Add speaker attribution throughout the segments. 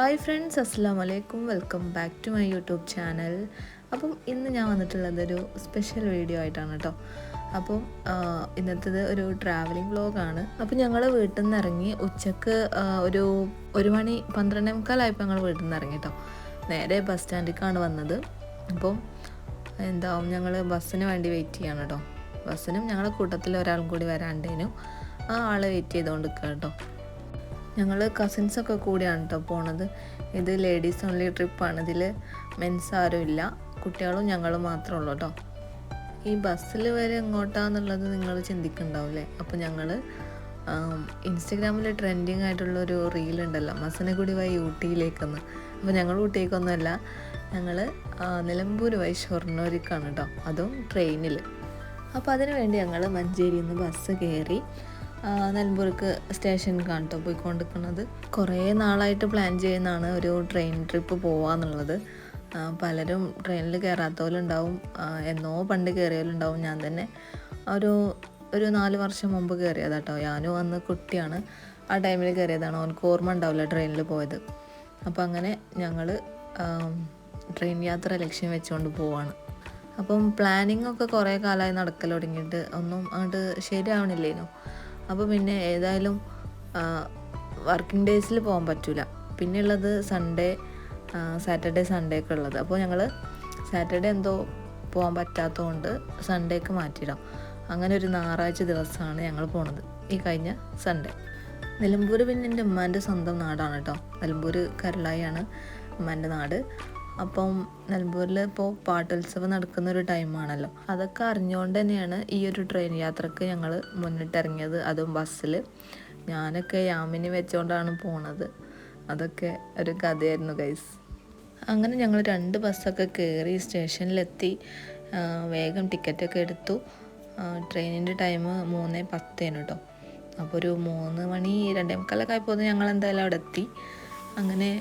Speaker 1: Hi friends, അസ്സലാമു അലൈക്കും. Welcome back to my YouTube channel. അപ്പം ഇന്ന് ഞാൻ വന്നിട്ടുള്ളതൊരു സ്പെഷ്യൽ വീഡിയോ ആയിട്ടാണ് കേട്ടോ. അപ്പം ഇന്നത്തേത് ഒരു ട്രാവലിംഗ് വ്ലോഗാണ്. അപ്പം ഞങ്ങൾ വീട്ടിൽ നിന്ന് ഇറങ്ങി ഉച്ചക്ക് ഒരു മണി 12:45 ഞങ്ങൾ വീട്ടിൽ നിന്ന് ഇറങ്ങി കേട്ടോ. നേരെ ബസ് സ്റ്റാൻഡിലേക്കാണ് വന്നത്. അപ്പം ഞങ്ങൾ ബസ്സിന് വേണ്ടി വെയിറ്റ് ചെയ്യാണ് കേട്ടോ. ബസ്സിനും ഞങ്ങളുടെ കൂട്ടത്തിൽ ഒരാളും കൂടി വരാണ്ടേനും ആ ആളെ വെയിറ്റ് ചെയ്തുകൊണ്ട് നിൽക്കുക കേട്ടോ. ഞങ്ങൾ കസിൻസൊക്കെ കൂടിയാണ് കേട്ടോ പോണത്. ഇത് ലേഡീസ് ഓൺലി ട്രിപ്പാണ്. ഇതിൽ മെൻസ് ആരും ഇല്ല, കുട്ടികളും ഞങ്ങളും മാത്രമേ ഉള്ളൂ കേട്ടോ. ഈ ബസ്സിൽ വരെ എങ്ങോട്ടാന്നുള്ളത് നിങ്ങൾ ചിന്തിക്കുന്നുണ്ടാവില്ലേ. അപ്പോൾ ഞങ്ങൾ ഇൻസ്റ്റഗ്രാമിൽ ട്രെൻഡിങ് ആയിട്ടുള്ളൊരു റീലുണ്ടല്ലോ, മസനഗുഡി വഴി ഊട്ടിയിലേക്കൊന്ന്. അപ്പോൾ ഞങ്ങൾ ഊട്ടിയിലേക്കൊന്നുമല്ല, ഞങ്ങൾ നിലമ്പൂർ വഴി ഷൊർണൂരിക്കാണ് കേട്ടോ, അതും ട്രെയിനിൽ. അപ്പോൾ അതിന് വേണ്ടി ഞങ്ങൾ മഞ്ചേരിയിൽ നിന്ന് ബസ് കയറി നിലമ്പൂർക്ക് സ്റ്റേഷനിലേക്കാണ് കേട്ടോ പോയിക്കൊണ്ടിരിക്കുന്നത്. കുറേ നാളായിട്ട് പ്ലാൻ ചെയ്യുന്നതാണ് ഒരു ട്രെയിൻ ട്രിപ്പ് പോവാന്നുള്ളത്. പലരും ട്രെയിനിൽ കയറാത്തവരുണ്ടാവും, എന്നോ പണ്ട് കയറിയവരുണ്ടാവും. ഞാൻ തന്നെ ഒരു 4 വർഷം മുമ്പ് കയറിയതാട്ടോ. ഞാനും അന്ന് കുട്ടിയാണ്, ആ ടൈമിൽ കയറിയതാണ്. അവനക്ക് ഓർമ്മ ഉണ്ടാവില്ല ട്രെയിനിൽ പോയത്. അപ്പോൾ അങ്ങനെ ഞങ്ങൾ ട്രെയിൻ യാത്ര ലക്ഷ്യം വെച്ചുകൊണ്ട് പോവാണ്. അപ്പം പ്ലാനിങ് ഒക്കെ കുറേ കാലമായി നടക്കൽ തുടങ്ങിയിട്ട് ഒന്നും അങ്ങോട്ട് ശരിയാവണില്ലേനു. അപ്പോൾ പിന്നെ ഏതായാലും വർക്കിംഗ് ഡേയ്സിൽ പോകാൻ പറ്റില്ല. പിന്നെ ഉള്ളത് സാറ്റർഡേ സൺഡേ ഒക്കെ ഉള്ളത്. അപ്പോൾ ഞങ്ങൾ സാറ്റർഡേ എന്തോ പോകാൻ പറ്റാത്തതുകൊണ്ട് സൺഡേക്ക് മാറ്റിയിടാം. അങ്ങനെ ഒരു ഞായറാഴ്ച ദിവസമാണ് ഞങ്ങൾ പോണത്, ഈ കഴിഞ്ഞ സൺഡേ. നിലമ്പൂർ പിന്നെ എൻ്റെ ഉമ്മാൻ്റെ സ്വന്തം നാടാണ് കേട്ടോ. നിലമ്പൂർ കരളായാണ് ഉമ്മാൻ്റെ നാട്. അപ്പം നിലമ്പൂരിൽ ഇപ്പോൾ പാട്ടുത്സവം നടക്കുന്നൊരു ടൈമാണല്ലോ. അതൊക്കെ അറിഞ്ഞുകൊണ്ട് തന്നെയാണ് ഈ ഒരു ട്രെയിൻ യാത്രക്ക് ഞങ്ങൾ മുന്നിട്ടിറങ്ങിയത്, അതും ബസ്സിൽ. ഞാനൊക്കെ യാമിനി വെച്ചുകൊണ്ടാണ് പോണത്. അതൊക്കെ ഒരു കഥയായിരുന്നു ഗൈസ്. അങ്ങനെ ഞങ്ങൾ 2 ബസ്സൊക്കെ കയറി സ്റ്റേഷനിലെത്തി. വേഗം ടിക്കറ്റൊക്കെ എടുത്തു. ട്രെയിനിൻ്റെ ടൈം 3:10 കേട്ടോ. അപ്പോൾ ഒരു 3 മണി 2:45 ആയപ്പോൾ ഞങ്ങൾ എന്തായാലും അവിടെ എത്തി. അങ്ങനെ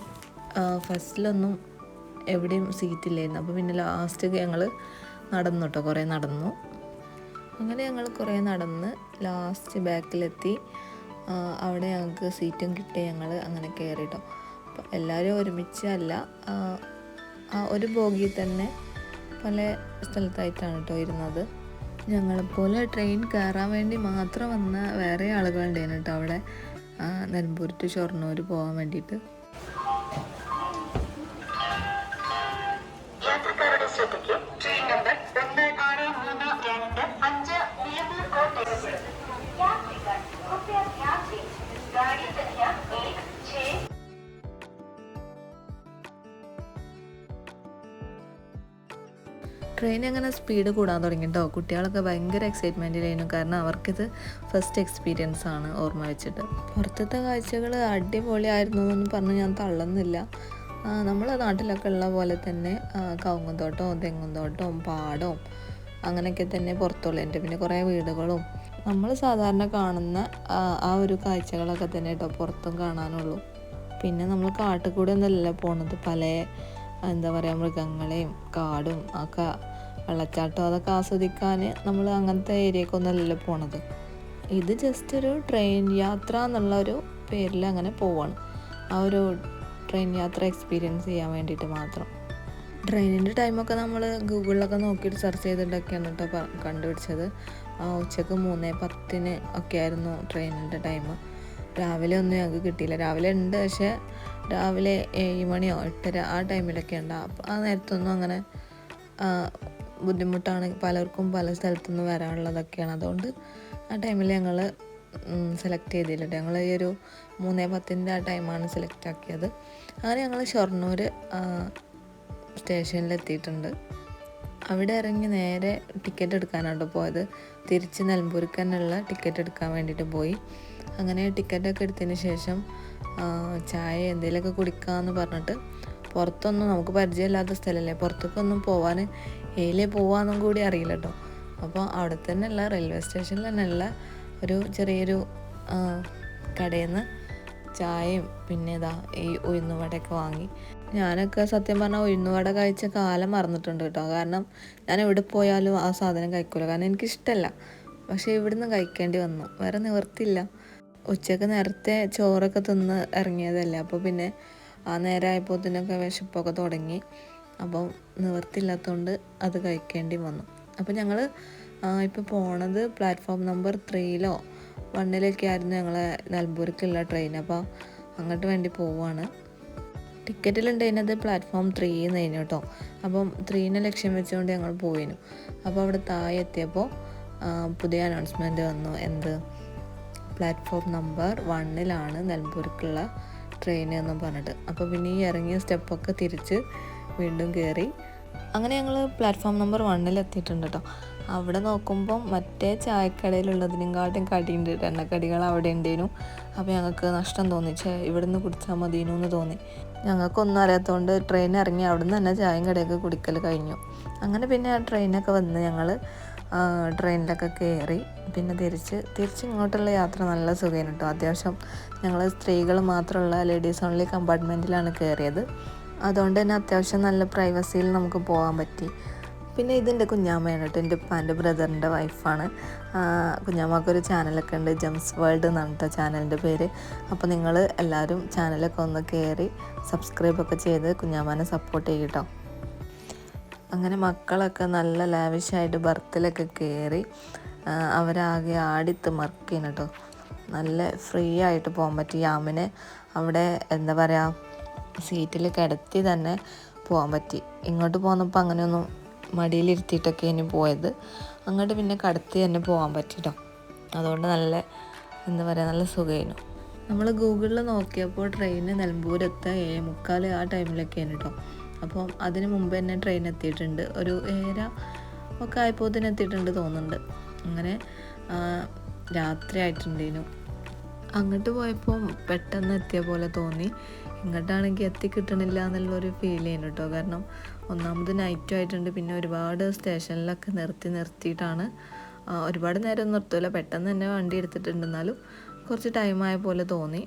Speaker 1: ഫസ്റ്റിലൊന്നും എവിടെയും സീറ്റില്ലായിരുന്നു. അപ്പോൾ പിന്നെ ലാസ്റ്റ് ഞങ്ങൾ നടന്നു കേട്ടോ, കുറേ നടന്നു. അങ്ങനെ ഞങ്ങൾ കുറേ നടന്ന് ലാസ്റ്റ് ബാക്കിലെത്തി. അവിടെ ഞങ്ങൾക്ക് സീറ്റും കിട്ടി. ഞങ്ങൾ അങ്ങനെ കയറി കേട്ടോ. അപ്പോൾ എല്ലാവരും ഒരുമിച്ചല്ല, ഒരു ബോഗിയിൽ തന്നെ പല സ്ഥലത്തായിട്ടാണ് കേട്ടോ ഇരുന്നത്. ഞങ്ങളെപ്പോലെ ട്രെയിൻ കയറാൻ വേണ്ടി മാത്രം വന്ന വേറെ ആളുകളുണ്ടായിരുന്നു കേട്ടോ അവിടെ, നിലമ്പൂർ ടു ഷൊർണൂർ പോകാൻ വേണ്ടിയിട്ട്.
Speaker 2: Train number 1632 Nilambur Kottayam.
Speaker 1: Train അങ്ങനെ സ്പീഡ് കൂടാൻ തുടങ്ങി കേട്ടോ. കുട്ടികളൊക്കെ ഭയങ്കര എക്സൈറ്റ്മെൻറ്റിലായിരുന്നു, കാരണം അവർക്കിത് ഫസ്റ്റ് എക്സ്പീരിയൻസ് ആണ് ഓർമ്മ വെച്ചിട്ട്. പുറത്തത്തെ കാഴ്ചകൾ അടിപൊളിയായിരുന്നു എന്ന് പറഞ്ഞ് ഞാൻ തള്ളുന്നില്ല. നമ്മളെ നാട്ടിലൊക്കെ ഉള്ള പോലെ തന്നെ കവുങ്ങും തോട്ടവും തെങ്ങും തോട്ടവും പാടവും അങ്ങനെയൊക്കെ തന്നെ പുറത്തുള്ളതിൻ്റെ, പിന്നെ കുറേ വീടുകളും നമ്മൾ സാധാരണ കാണുന്ന ആ ഒരു കാഴ്ചകളൊക്കെ തന്നെ കേട്ടോ പുറത്തും കാണാനുള്ളൂ. പിന്നെ നമ്മൾ കാട്ടിൽ കൂടെ ഒന്നല്ല പോണത്, പല മൃഗങ്ങളെയും കാടും ഒക്കെ വെള്ളച്ചാട്ടം അതൊക്കെ ആസ്വദിക്കാൻ നമ്മൾ അങ്ങനത്തെ ഏരിയക്കൊന്നല്ലല്ലോ പോണത്. ഇത് ജസ്റ്റ് ഒരു ട്രെയിൻ യാത്ര എന്നുള്ളൊരു പേരിൽ അങ്ങനെ പോവാണ്. ആ ഒരു ട്രെയിൻ യാത്ര എക്സ്പീരിയൻസ് ചെയ്യാൻ വേണ്ടിയിട്ട് മാത്രം. ട്രെയിനിൻ്റെ ടൈമൊക്കെ നമ്മൾ ഗൂഗിളിലൊക്കെ നോക്കിയിട്ട് സെർച്ച് ചെയ്തിട്ടൊക്കെയാണ് കേട്ടോ കണ്ടുപിടിച്ചത്. ഉച്ചക്ക് 3:10 ഒക്കെ ആയിരുന്നു ട്രെയിനിൻ്റെ ടൈം. രാവിലെ ഒന്നും ഞങ്ങൾക്ക് കിട്ടിയില്ല. രാവിലെ ഉണ്ട്, പക്ഷേ രാവിലെ 7 മണിയോ 8:30 ആ ടൈമിലൊക്കെ ഉണ്ട്. അപ്പോൾ ആ നേരത്തൊന്നും അങ്ങനെ ബുദ്ധിമുട്ടാണ്, പലർക്കും പല സ്ഥലത്തുനിന്ന് വരാനുള്ളതൊക്കെയാണ്. അതുകൊണ്ട് ആ ടൈമിൽ ഞങ്ങൾ സെലക്ട് ചെയ്തില്ല. ഞങ്ങൾ ഈ ഒരു 3:10 ആ ടൈമാണ് സെലക്ട് ആക്കിയത്. അങ്ങനെ ഞങ്ങൾ ഷൊർണൂർ സ്റ്റേഷനിലെത്തിയിട്ടുണ്ട്. അവിടെ ഇറങ്ങി നേരെ ടിക്കറ്റ് എടുക്കാനാണ് പോയത്. തിരിച്ച് നിലമ്പൂർക്ക് തന്നെയുള്ള ടിക്കറ്റ് എടുക്കാൻ വേണ്ടിയിട്ട് പോയി. അങ്ങനെ ടിക്കറ്റൊക്കെ എടുത്തതിന് ശേഷം ചായ എന്തെങ്കിലുമൊക്കെ കുടിക്കാമെന്ന് പറഞ്ഞിട്ട്, പുറത്തൊന്നും നമുക്ക് പരിചയമില്ലാത്ത സ്ഥലമല്ലേ, പുറത്തേക്കൊന്നും പോകാൻ ഏലേ പോകാമെന്നും കൂടി അറിയില്ല കേട്ടോ. അപ്പോൾ അവിടെ തന്നെയുള്ള റെയിൽവേ സ്റ്റേഷനിൽ തന്നെയുള്ള ഒരു ചെറിയൊരു കടയിൽ നിന്ന് ചായയും പിന്നെ ഈ ഉഴുന്നുവടയൊക്കെ വാങ്ങി. ഞാനൊക്കെ സത്യം പറഞ്ഞാൽ ഉഴുന്നുവട കഴിച്ച കാലം മറന്നിട്ടുണ്ട് കേട്ടോ. കാരണം ഞാൻ എവിടെ പോയാലും ആ സാധനം കഴിക്കില്ല, കാരണം എനിക്കിഷ്ടമല്ല. പക്ഷേ ഇവിടുന്ന് കഴിക്കേണ്ടി വന്നു, വേറെ നിവർത്തിയില്ല. ഉച്ചക്ക് നേരത്തെ ചോറൊക്കെ തിന്ന് ഇറങ്ങിയതല്ലേ, അപ്പോൾ പിന്നെ ആ നേരമായപ്പോഴത്തേനൊക്കെ വിശപ്പൊക്കെ തുടങ്ങി. അപ്പം നിവർത്തില്ലാത്തതുകൊണ്ട് അത് കഴിക്കേണ്ടി വന്നു. അപ്പോൾ ഞങ്ങൾ ഇപ്പോൾ പോണത് പ്ലാറ്റ്ഫോം നമ്പർ 3-ലോ 1-ലൊക്കെ ആയിരുന്നു ഞങ്ങളെ നിലമ്പൂർക്കുള്ള ട്രെയിൻ. അപ്പോൾ അങ്ങോട്ട് വേണ്ടി പോവുകയാണ്. ടിക്കറ്റിലുണ്ടായിരുന്നത് പ്ലാറ്റ്ഫോം 3 എന്നായിരുന്നു കേട്ടോ. അപ്പം 3-നെ ലക്ഷ്യം വെച്ചുകൊണ്ട് ഞങ്ങൾ പോയിരുന്നു. അപ്പോൾ അവിടെ താഴെ എത്തിയപ്പോൾ പുതിയ അനൗൺസ്മെൻറ്റ് വന്നു. എന്ത്, പ്ലാറ്റ്ഫോം നമ്പർ 1-ലാണ് നിലമ്പൂർക്കുള്ള ട്രെയിൻ എന്ന് പറഞ്ഞിട്ട്. അപ്പോൾ പിന്നെ ഈ ഇറങ്ങിയ സ്റ്റെപ്പൊക്കെ തിരിച്ച് വീണ്ടും കയറി. അങ്ങനെ ഞങ്ങൾ പ്ലാറ്റ്ഫോം നമ്പർ 1-ൽ എത്തിയിട്ടുണ്ട് കേട്ടോ. അവിടെ നോക്കുമ്പം മറ്റേ ചായക്കടയിലുള്ളതിനെക്കാട്ടും കടിയുണ്ട്, എണ്ണക്കടികൾ അവിടെ ഉണ്ടേനു. അപ്പോൾ ഞങ്ങൾക്ക് നഷ്ടം തോന്നിച്ചേ, ഇവിടെ നിന്ന് കുടിച്ചാൽ മതിയെന്നു എന്ന് തോന്നി. ഞങ്ങൾക്കൊന്നും അറിയാത്തതുകൊണ്ട് ട്രെയിൻ ഇറങ്ങി അവിടെ നിന്ന് തന്നെ ചായയും കടയൊക്കെ കുടിക്കൽ കഴിഞ്ഞു. അങ്ങനെ പിന്നെ ട്രെയിനൊക്കെ വന്ന് ഞങ്ങൾ ട്രെയിനിലൊക്കെ കയറി. പിന്നെ തിരിച്ച് ഇങ്ങോട്ടുള്ള യാത്ര നല്ല സുഖമാണ് കേട്ടോ. അത്യാവശ്യം ഞങ്ങൾ സ്ത്രീകൾ മാത്രമുള്ള ലേഡീസ് ഓൺലി കമ്പാർട്ട്മെൻറ്റിലാണ് കയറിയത്. അതുകൊണ്ട് തന്നെ അത്യാവശ്യം നല്ല പ്രൈവസിയിൽ നമുക്ക് പോകാൻ പറ്റി. പിന്നെ ഇതിൻ്റെ കുഞ്ഞാമ്മയാണ് കേട്ടോ, എൻ്റെ ഉപ്പാൻ്റെ ബ്രദറിൻ്റെ വൈഫാണ്. കുഞ്ഞാമ്മക്കൊരു ചാനലൊക്കെ ഉണ്ട്, ജെംസ് വേൾഡ് എന്നാണ് കേട്ടോ ചാനലിൻ്റെ പേര്. അപ്പോൾ നിങ്ങൾ എല്ലാവരും ചാനലൊക്കെ ഒന്ന് കയറി സബ്സ്ക്രൈബൊക്കെ ചെയ്ത് കുഞ്ഞാമ്മനെ സപ്പോർട്ട് ചെയ്യും കേട്ടോ. അങ്ങനെ മക്കളൊക്കെ നല്ല ലാവിഷായിട്ട് ബർത്തിലൊക്കെ കയറി അവരാകെ ആടിത്തിമർക്കിന് കേട്ടോ. നല്ല ഫ്രീ ആയിട്ട് പോകാൻ പറ്റി. യാമിനെ അവിടെ എന്താ പറയുക, സീറ്റിൽ കിടത്തി തന്നെ പോകാൻ പറ്റി. ഇങ്ങോട്ട് പോന്നപ്പോൾ അങ്ങനെയൊന്നും മടിയിലിരുത്തിയിട്ടൊക്കെ ഇനി പോയത്. അങ്ങോട്ട് പിന്നെ കടത്തി തന്നെ പോകാൻ പറ്റിട്ടോ. അതുകൊണ്ട് നല്ല എന്താ പറയുക, നല്ല സുഖമായിരുന്നു. നമ്മൾ ഗൂഗിളിൽ നോക്കിയപ്പോൾ ട്രെയിന് നിലമ്പൂരെത്താൻ 7:45 ആ ടൈമിലൊക്കെയാണ് കേട്ടോ. അപ്പം അതിന് മുമ്പ് തന്നെ ട്രെയിൻ എത്തിയിട്ടുണ്ട്. ഒരു 7:30 ഒക്കെ ആയപ്പോൾ എത്തിയിട്ടുണ്ട് തോന്നുന്നുണ്ട്. അങ്ങനെ രാത്രി ആയിട്ടുണ്ടേനു. അങ്ങോട്ട് പോയപ്പോൾ പെട്ടെന്ന് എത്തിയ പോലെ തോന്നി. ഇങ്ങോട്ടാണെങ്കിൽ എത്തിക്കിട്ടണില്ല എന്നുള്ളൊരു ഫീൽ ചെയ്യുന്നു കേട്ടോ. കാരണം ഒന്നാമത് നൈറ്റും ആയിട്ടുണ്ട്. പിന്നെ ഒരുപാട് സ്റ്റേഷനിലൊക്കെ നിർത്തിയിട്ടാണ്. ഒരുപാട് നേരം നിർത്തില്ല, പെട്ടെന്ന് തന്നെ വണ്ടി എടുത്തിട്ടുണ്ട്. എന്നാലും കുറച്ച് ടൈമായ പോലെ തോന്നി.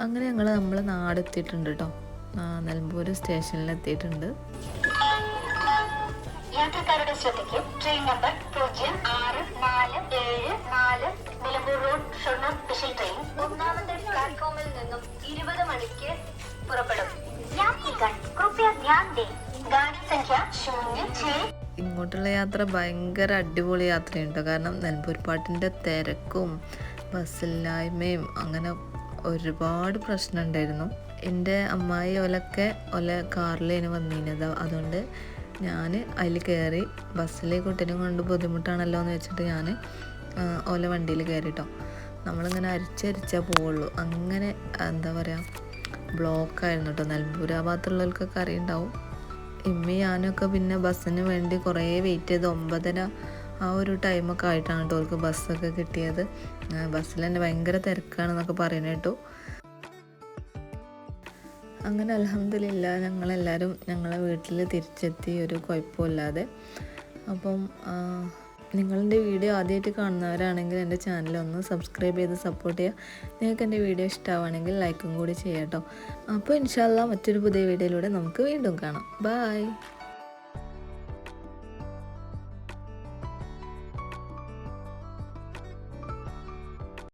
Speaker 1: അങ്ങനെ ഞങ്ങൾ നമ്മളെ നാടെത്തിയിട്ടുണ്ട് കേട്ടോ. നിലമ്പൂർ സ്റ്റേഷനിൽ എത്തിയിട്ടുണ്ട്.
Speaker 2: യാത്രക്കാരുടെ ശ്രദ്ധയ്ക്ക് train number 064774 Nilambur road Shoranur special train 1-ാമത്തെ പ്ലാറ്റ്ഫോമിൽ നിന്നും 20 മണിക്ക് പുറപ്പെടും. യാത്രികർ കൃപയാ ധ്യാൻ ദേ, ഗാഡി സംഖ്യ 06.
Speaker 1: ഇങ്ങോട്ടുള്ള യാത്ര ഭയങ്കര അടിപൊളി യാത്രയുണ്ട്. കാരണം നിലമ്പൂർ പാട്ടിൻ്റെ തിരക്കും ബസ്സില്ലായ്മയും അങ്ങനെ ഒരുപാട് പ്രശ്നം ഉണ്ടായിരുന്നു. എൻ്റെ അമ്മായി ഓല കാറിലേന് വന്നിരുന്നത്. അതുകൊണ്ട് ഞാൻ അതിൽ കയറി. ബസ്സിൽ കുട്ടീനെ കൊണ്ട് ബുദ്ധിമുട്ടാണല്ലോ എന്ന് വെച്ചിട്ട് ഞാൻ ഓല വണ്ടിയിൽ കയറിട്ടോ. നമ്മളിങ്ങനെ അരിച്ചരിച്ചാൽ പോവുള്ളൂ. അങ്ങനെ എന്താ പറയുക, ബ്ലോക്കായിരുന്നു കേട്ടോ. നിലമ്പൂർ ആ ഭാഗത്തുള്ളവർക്കൊക്കെ അറിയുണ്ടാവും. ഇമ്മി ഞാനൊക്കെ പിന്നെ ബസ്സിന് വേണ്ടി കുറേ വെയിറ്റ് ചെയ്ത് 9:30 ആ ഒരു ടൈമൊക്കെ ആയിട്ടാണ് കേട്ടോ അവർക്ക് ബസ്സൊക്കെ കിട്ടിയത്. ബസ്സിൽ തന്നെ ഭയങ്കര തിരക്കാണെന്നൊക്കെ പറയുന്നത് കേട്ടു. അങ്ങനെ അൽഹംദുലില്ലാ ഞങ്ങളെല്ലാവരും ഞങ്ങളെ വീട്ടിൽ തിരിച്ചെത്തി, ഒരു കുഴപ്പമില്ലാതെ. അപ്പം നിങ്ങളുടെ വീഡിയോ ആദ്യമായിട്ട് കാണുന്നവരാണെങ്കിൽ എൻ്റെ ചാനൽ ഒന്ന് സബ്സ്ക്രൈബ് ചെയ്ത് സപ്പോർട്ട് ചെയ്യുക. നിങ്ങൾക്ക് എൻ്റെ വീഡിയോ ഇഷ്ടമാണെങ്കിൽ ലൈക്കും കൂടി ചെയ്യാം കേട്ടോ. അപ്പോൾ ഇൻഷാ അല്ലാഹ് മറ്റൊരു പുതിയ വീഡിയോയിലൂടെ നമുക്ക് വീണ്ടും കാണാം. ബൈ.